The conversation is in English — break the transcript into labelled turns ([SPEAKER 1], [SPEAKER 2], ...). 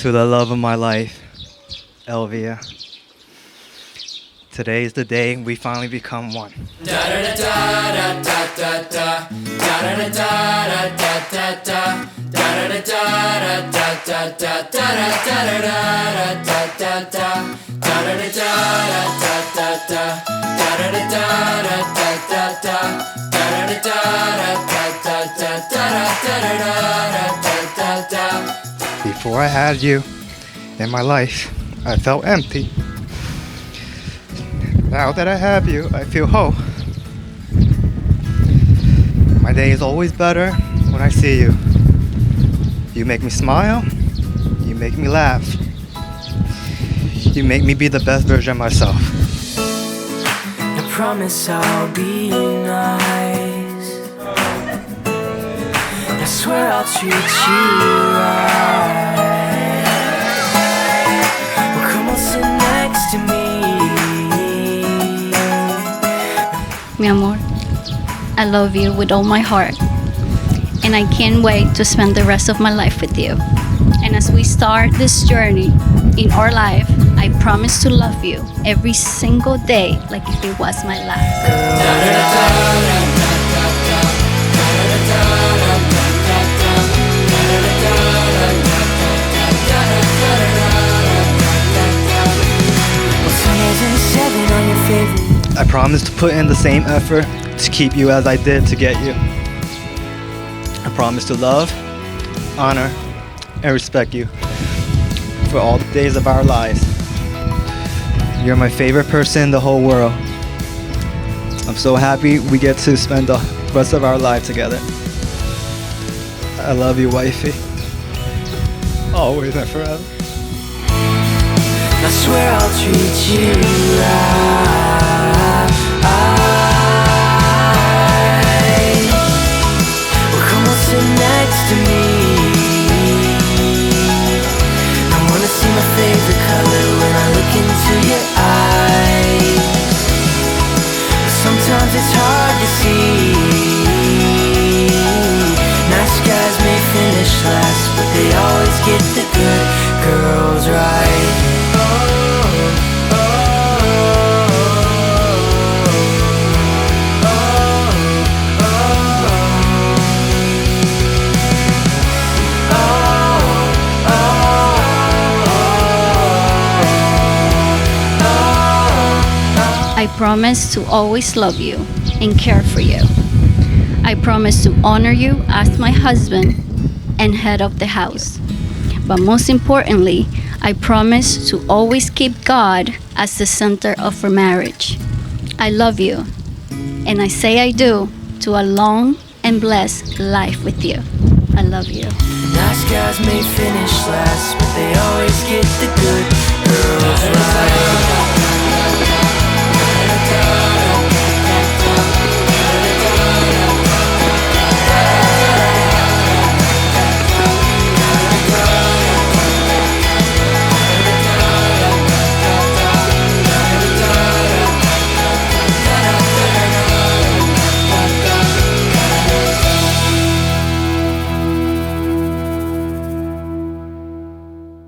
[SPEAKER 1] To the love of my life, Elvia. Today is the day we finally become one. Before I had you in my life, I felt empty. Now that I have you, I feel whole. My day is always better when I see you. You make me smile, you make me laugh. You make me be the best version of myself.
[SPEAKER 2] I promise I'll be nice. I swear I'll treat you right. Well, come on, sit next to me.
[SPEAKER 3] Mi amor, I love you with all my heart, and I can't wait to spend the rest of my life with you. And as we start this journey in our life, I promise to love you every single day like if it was my last.
[SPEAKER 1] I promise to put in the same effort to keep you as I did to get you. I promise to love, honor, and respect you for all the days of our lives. You're my favorite person in the whole world. I'm so happy we get to spend the rest of our life together. I love you, wifey. Always and forever.
[SPEAKER 2] I swear I'll treat you right. Well, come on, sit next to me. I wanna see my favorite color when I look into your eyes. Sometimes it's hard to see. Nice guys may finish last, but they always get the good girls right.
[SPEAKER 3] I promise to always love you and care for you. I promise to honor you as my husband and head of the house. But most importantly, I promise to always keep God as the center of our marriage. I love you, and I say I do to a long and blessed life with you. I love you.
[SPEAKER 2] Nice guys may finish last, but they always get the good girls right.